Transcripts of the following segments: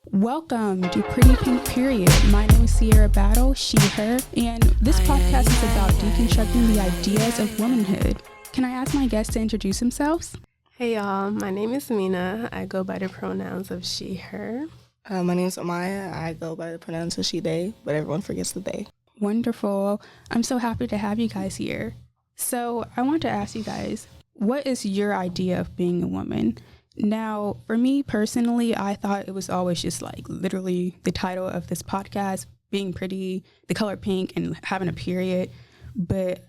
Welcome to Pretty Pink Period. My name is Sierra Battle, she, her, and this podcast is about deconstructing the ideas of womanhood. Can I ask my guests to introduce themselves? Hey y'all, my name is Mina. I go by the pronouns of she, her. My name is Amaya. I go by the pronouns of she, they, but everyone forgets the they. Wonderful. I'm so happy to have you guys here. So I want to ask you guys, what is your idea of being a woman? Now, for me personally, I thought it was always just like literally the title of this podcast, being pretty, the color pink, and having a period. But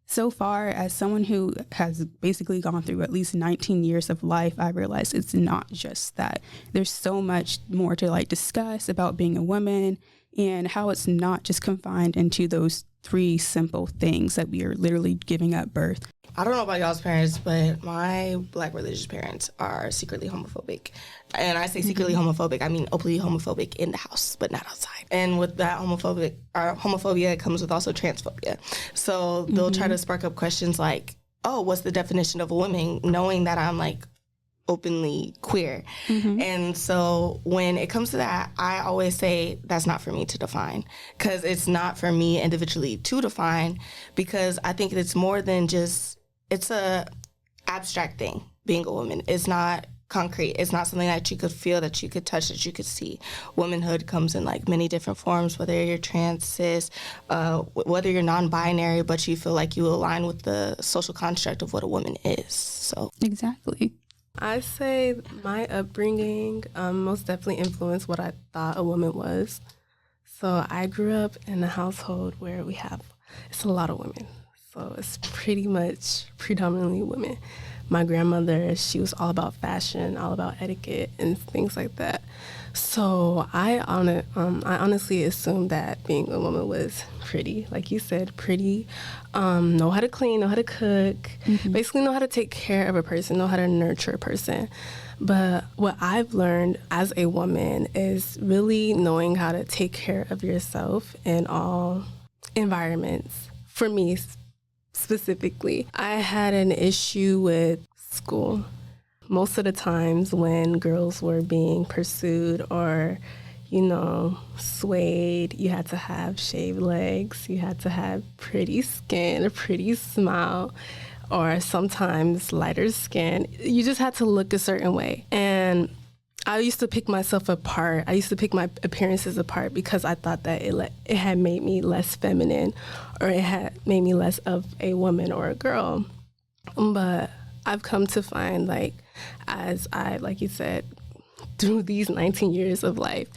so far, as someone who has basically gone through at least 19 years of life, I realized it's not just that. There's so much more to like discuss about being a woman and how it's not just confined into those three simple things that we are literally giving at birth. I don't know about y'all's parents, but my Black religious parents are secretly homophobic. And I say secretly homophobic, I mean openly homophobic in the house, but not outside. And with that homophobia, it comes with also transphobia. So they'll try to spark up questions like, oh, what's the definition of a woman? Knowing that I'm like openly queer. And so when it comes to that, I always say that's not for me to define, because it's not for me individually to define, because I think it's more than just, it's a abstract thing, being a woman. It's not concrete. It's not something that you could feel, that you could touch, that you could see. Womanhood comes in like many different forms, whether you're trans, cis, whether you're non-binary, but you feel like you align with the social construct of what a woman is. So Exactly. I say my upbringing most definitely influenced what I thought a woman was. So I grew up in a household where it's a lot of women. So it's pretty much predominantly women. My grandmother, she was all about fashion, all about etiquette and things like that. So I honestly assumed that being a woman was pretty, like you said, pretty, know how to clean, know how to cook, basically know how to take care of a person, know how to nurture a person. But what I've learned as a woman is really knowing how to take care of yourself in all environments. For me specifically, I had an issue with school. Most of the times when girls were being pursued or, swayed, you had to have shaved legs, you had to have pretty skin, a pretty smile, or sometimes lighter skin. You just had to look a certain way. And I used to pick myself apart. I used to pick my appearances apart because I thought that it had made me less feminine, or it had made me less of a woman or a girl. But I've come to find, like you said, through these 19 years of life,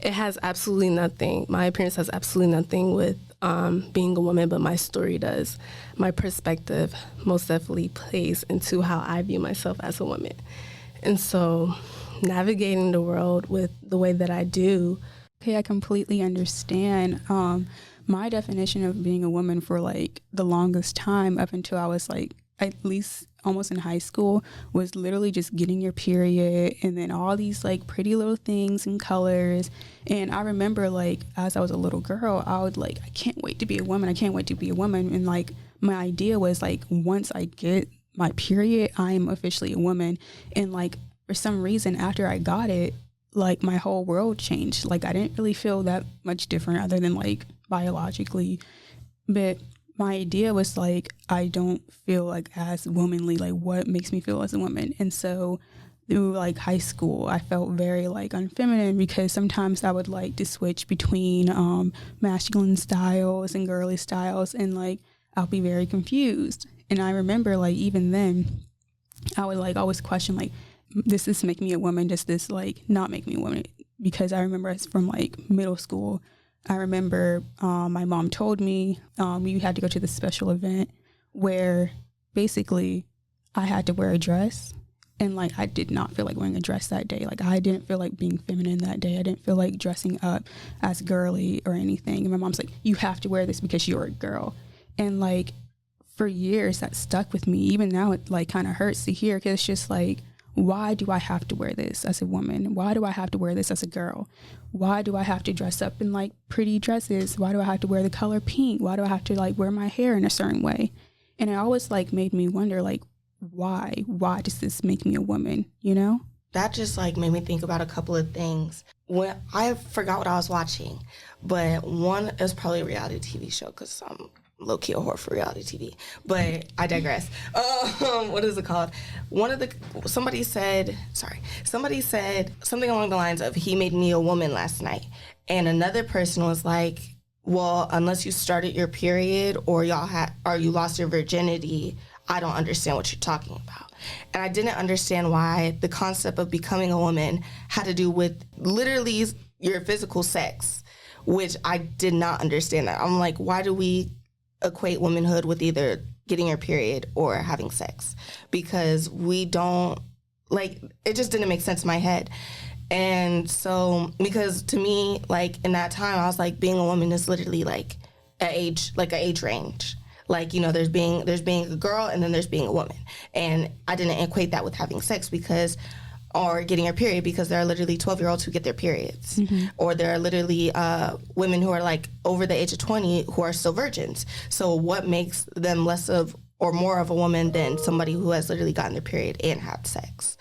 it has absolutely nothing, my appearance has absolutely nothing with being a woman, but my story does. My perspective most definitely plays into how I view myself as a woman. And so navigating the world with the way that I do. Okay, I completely understand. My definition of being a woman for like the longest time, up until I was like at least almost in high school, was literally just getting your period and then all these like pretty little things and colors. And I remember like as I was a little girl, I would like, I can't wait to be a woman. I can't wait to be a woman. And like my idea was like, once I get my period, I am officially a woman. And like for some reason after I got it, like my whole world changed. Like I didn't really feel that much different other than like biologically. But my idea was like, I don't feel like as womanly, like what makes me feel as a woman. And so through like high school, I felt very like unfeminine because sometimes I would like to switch between masculine styles and girly styles, and like I'll be very confused. And I remember like even then I would like always question like, does this make me a woman? Does this like not make me a woman? Because I remember it's from like middle school. I remember my mom told me we had to go to this special event where basically I had to wear a dress, and like I did not feel like wearing a dress that day. Like I didn't feel like being feminine that day. I didn't feel like dressing up as girly or anything. And my mom's like, you have to wear this because you're a girl. And like for years that stuck with me. Even now it like kind of hurts to hear, because it's just like, why do I have to wear this as a woman? Why do I have to wear this as a girl? Why do I have to dress up in like pretty dresses? Why do I have to wear the color pink? Why do I have to like wear my hair in a certain way? And it always like made me wonder like, why does this make me a woman? You know? that just like made me think about a couple of things. When I forgot what I was watching, but one is probably a reality TV show because I'm low-key a whore for reality TV. But I digress. What is it called? Somebody said something along the lines of, he made me a woman last night. And another person was like, well, unless you started your period or you lost your virginity, I don't understand what you're talking about. And I didn't understand why the concept of becoming a woman had to do with literally your physical sex, which I did not understand that. I'm like, why do we equate womanhood with either getting your period or having sex? Because we don't, like, it just didn't make sense in my head. And so, because to me, like, in that time, I was like, being a woman is literally like an age range. Like, you know, there's being a girl and then there's being a woman. And I didn't equate that with having sex or getting your period, because there are literally 12-year-olds who get their periods. Mm-hmm. Or there are literally women who are like over the age of 20 who are still virgins. So what makes them less of or more of a woman than somebody who has literally gotten their period and had sex?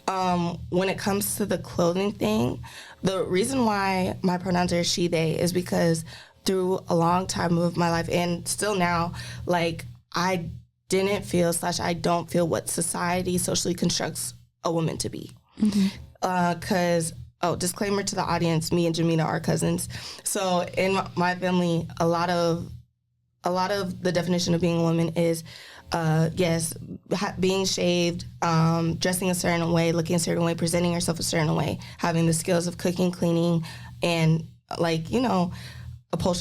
When it comes to the clothing thing, the reason why my pronouns are she, they is because through a long time of my life and still now, like, I didn't feel / I don't feel what society socially constructs a woman to be. Because, disclaimer to the audience, me and Jamina are cousins. So in my family, a lot of the definition of being a woman is, yes, being shaved, dressing a certain way, looking a certain way, presenting yourself a certain way, having the skills of cooking, cleaning, and, like, you know,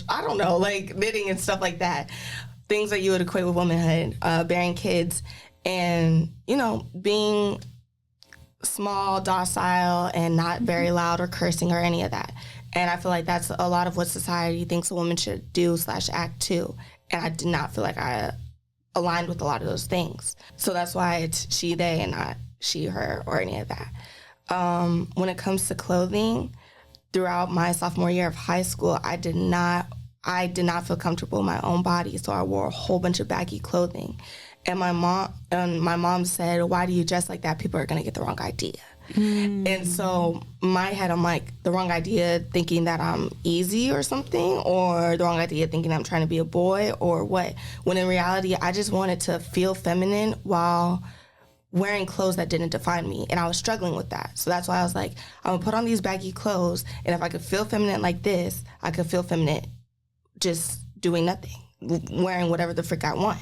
I don't know, like knitting and stuff like that. Things that you would equate with womanhood, bearing kids, and, you know, being small, docile, and not very loud or cursing or any of that. And I feel like that's a lot of what society thinks a woman should do / act to. And I did not feel like I aligned with a lot of those things. So that's why it's she, they, and not she, her, or any of that. When it comes to clothing, throughout my sophomore year of high school, I did not feel comfortable in my own body, so I wore a whole bunch of baggy clothing. And my mom said, "Why do you dress like that? People are gonna get the wrong idea." And so in my head, I'm like, the wrong idea, thinking that I'm easy or something, or the wrong idea, thinking I'm trying to be a boy or what? When in reality, I just wanted to feel feminine while wearing clothes that didn't define me, and I was struggling with that. So that's why I was like, I'm gonna put on these baggy clothes, and if I could feel feminine like this, I could feel feminine just doing nothing, wearing whatever the frick I want.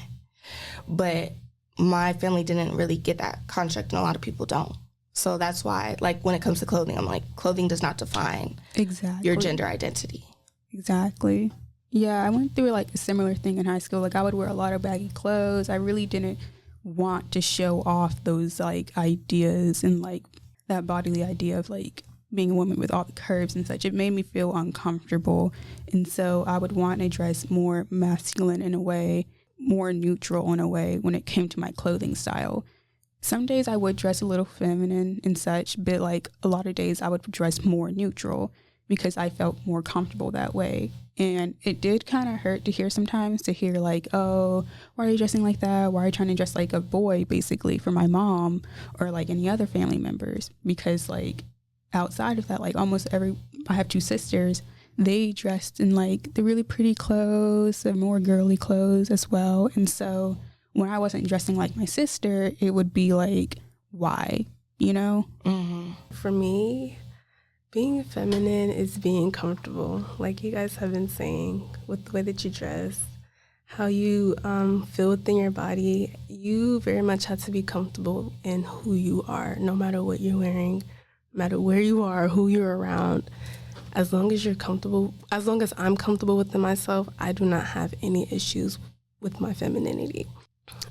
But my family didn't really get that construct, and a lot of people don't. So that's why, like, when it comes to clothing, I'm like, clothing does not define your gender identity. Exactly. Yeah, I went through like a similar thing in high school. Like, I would wear a lot of baggy clothes. I really didn't want to show off those like ideas and like that bodily idea of like being a woman with all the curves and such. It made me feel uncomfortable, and so I would want to dress more masculine in a way, more neutral in a way when it came to my clothing style. Some days I would dress a little feminine and such, but like a lot of days I would dress more neutral because I felt more comfortable that way. And it did kind of hurt to hear sometimes, to hear like, oh, why are you dressing like that? Why are you trying to dress like a boy, basically, for my mom or like any other family members? Because like outside of that, like I have two sisters, they dressed in like the really pretty clothes, the more girly clothes as well. And so when I wasn't dressing like my sister, it would be like, why, you know? Mm-hmm. For me, being feminine is being comfortable, like you guys have been saying, with the way that you dress, how you feel within your body. You very much have to be comfortable in who you are, no matter what you're wearing, no matter where you are, who you're around. As long as you're comfortable, as long as I'm comfortable within myself, I do not have any issues with my femininity.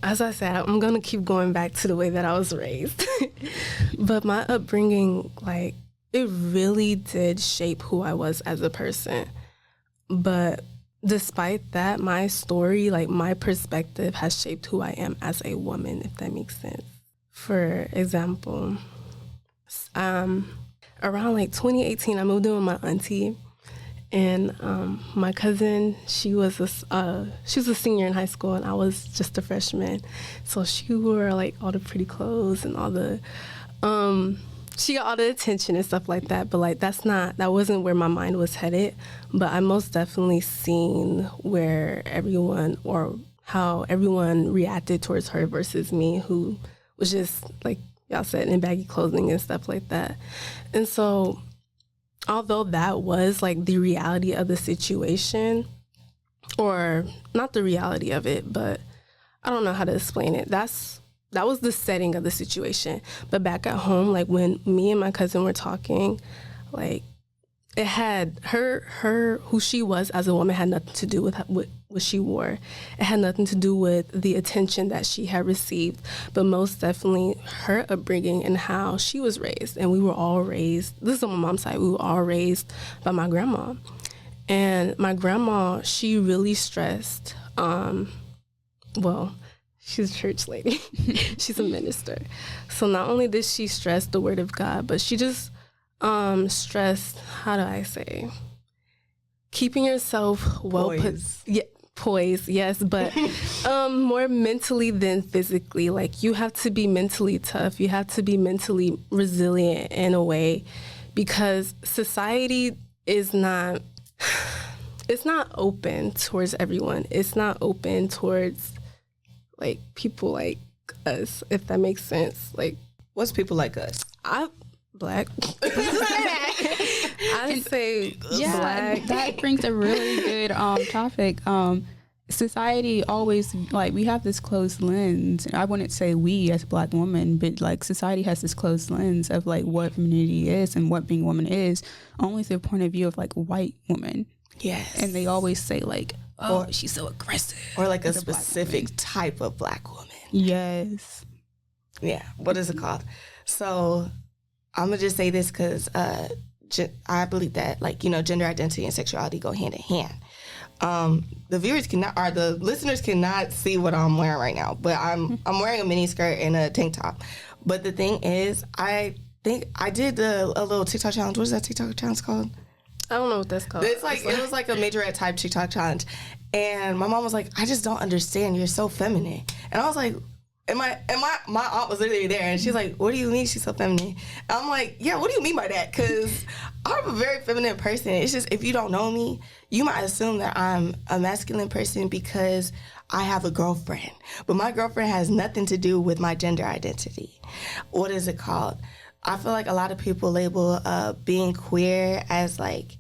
As I said, I'm going to keep going back to the way that I was raised. But my upbringing, like, it really did shape who I was as a person. But despite that, my story, like my perspective, has shaped who I am as a woman, if that makes sense. For example, around like 2018, I moved in with my auntie. And my cousin, she was a senior in high school, and I was just a freshman. So she wore like all the pretty clothes and all the she got all the attention and stuff like that. But like that wasn't where my mind was headed. But I most definitely seen where everyone or how everyone reacted towards her versus me, who was just like y'all said in baggy clothing and stuff like that. And so, although that was like the reality of the situation, or not the reality of it, but I don't know how to explain it. That was the setting of the situation. But back at home, like when me and my cousin were talking, like it had her who she was as a woman had nothing to do with what she wore. It had nothing to do with the attention that she had received, but most definitely her upbringing and how she was raised. And we were all raised, this is on my mom's side, we were all raised by my grandma. And my grandma, she really stressed, she's a church lady. She's a minister. So not only did she stress the word of God, but she just stressed, how do I say, keeping yourself poised, yes, but more mentally than physically. Like you have to be mentally tough. You have to be mentally resilient in a way, because society is not, it's not open towards everyone. It's not open towards like people like us, if that makes sense. Like, what's people like us? Black. I'd say black. That brings a really good topic. Society always, like, we have this closed lens. I wouldn't say we as Black women, but like society has this closed lens of like what femininity is and what being a woman is, only through the point of view of like white women. Yes. And they always say like, oh, she's so aggressive. Or like a specific type of Black woman. Yes. Yeah. What is it called? So I'm going to just say this because I believe that, like, you know, gender identity and sexuality go hand in hand. The viewers cannot, or the listeners cannot see what I'm wearing right now, but I'm wearing a mini skirt and a tank top. But the thing is, I think I did a little TikTok challenge. What is that TikTok challenge called? I don't know what that's called. It was like a majorette type TikTok challenge. And my mom was like, I just don't understand. You're so feminine. And I was like, my aunt was literally there, and she's like, what do you mean she's so feminine? And I'm like, yeah, what do you mean by that? Because I'm a very feminine person. It's just, if you don't know me, you might assume that I'm a masculine person because I have a girlfriend. But my girlfriend has nothing to do with my gender identity. What is it called? I feel like a lot of people label being queer as like,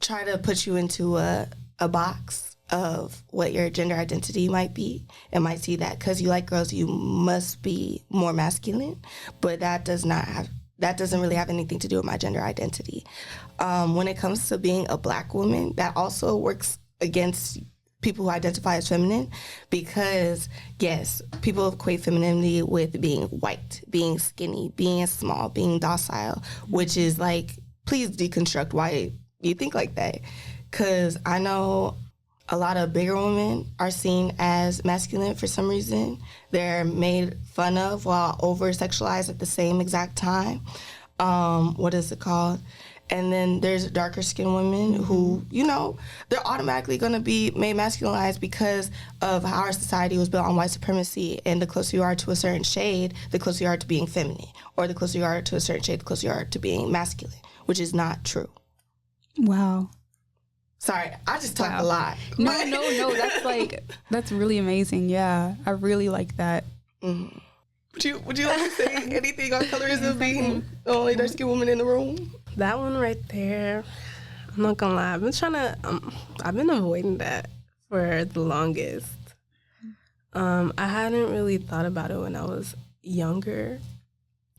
try to put you into a box of what your gender identity might be, and might see that because you like girls, you must be more masculine, but that doesn't really have anything to do with my gender identity. When it comes to being a Black woman, that also works against people who identify as feminine, because yes, people equate femininity with being white, being skinny, being small, being docile, which is like, please deconstruct why you think like that, because I know a lot of bigger women are seen as masculine for some reason. They're made fun of while over-sexualized at the same exact time. What is it called? And then there's darker skinned women who, you know, they're automatically going to be made masculinized because of how our society was built on white supremacy. And the closer you are to a certain shade, the closer you are to being feminine. Or the closer you are to a certain shade, the closer you are to being masculine, which is not true. Wow. Sorry, I just talk a lot. No, that's really amazing. Yeah, I really like that. Mm-hmm. Would you like to say anything on colorism being the only dark-skinned woman in the room? That one right there, I'm not gonna lie. I've been avoiding that for the longest. I hadn't really thought about it when I was younger.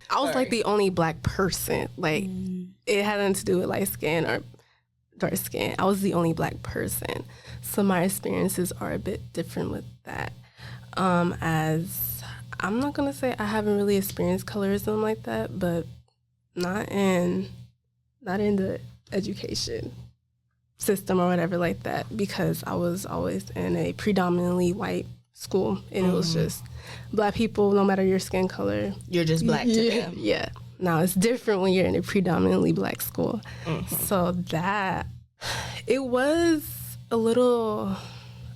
I was like the only Black person. Like it had nothing to do with light skin or dark skin. I was the only Black person. So my experiences are a bit different with that. As I'm not gonna say I haven't really experienced colorism like that, but not in the education system or whatever like that, because I was always in a predominantly white school, and it was just Black people, no matter your skin color. You're just Black to them. Yeah. Now, it's different when you're in a predominantly Black school. So it was a little,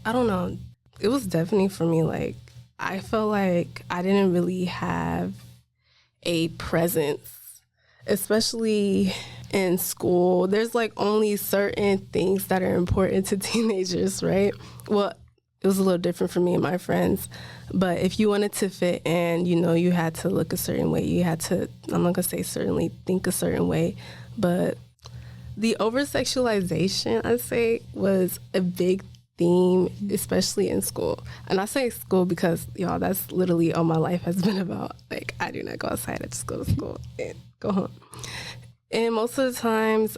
I don't know, it was definitely for me, like, I felt like I didn't really have a presence especially in school, there's like only certain things that are important to teenagers, right? Well, it was a little different for me and my friends, but if you wanted to fit in, you know, you had to look a certain way. You had to, I'm not gonna say certainly think a certain way, but the over-sexualization, I'd say, was a big theme, especially in school. And I say school because, y'all, that's literally all my life has been about. Like, I do not go outside. I just go to school and go home. And most of the times,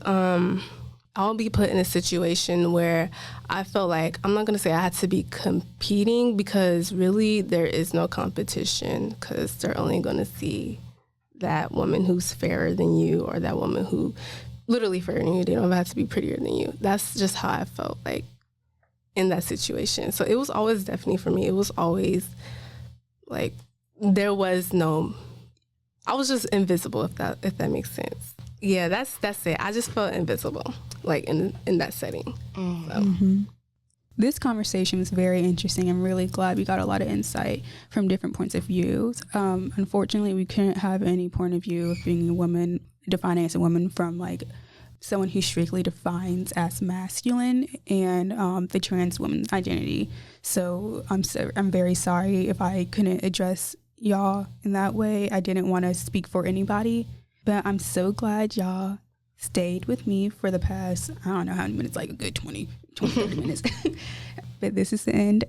I'll be put in a situation where I feel like, I'm not going to say I had to be competing, because really there is no competition, because they're only going to see that woman who's fairer than you, or that woman who literally fairer than you. They don't have to be prettier than you. That's just how I felt like in that situation. So it was always definitely for me, it was always like there was no, I was just invisible, if that makes sense. Yeah, that's it. I just felt invisible, like in that setting. Mm. So. Mm-hmm. This conversation was very interesting. I'm really glad we got a lot of insight from different points of view. Unfortunately, we couldn't have any point of view of being a woman, defining as a woman, from like someone who strictly defines as masculine and the trans woman's identity. So I'm very sorry if I couldn't address y'all in that way. I didn't want to speak for anybody, but I'm so glad y'all stayed with me for the past, I don't know how many minutes, like a good 20, 30 minutes. But this is the end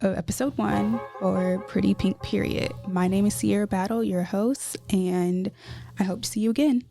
of episode 1 for Pretty Pink Period. My name is Sierra Battle, your host, and I hope to see you again.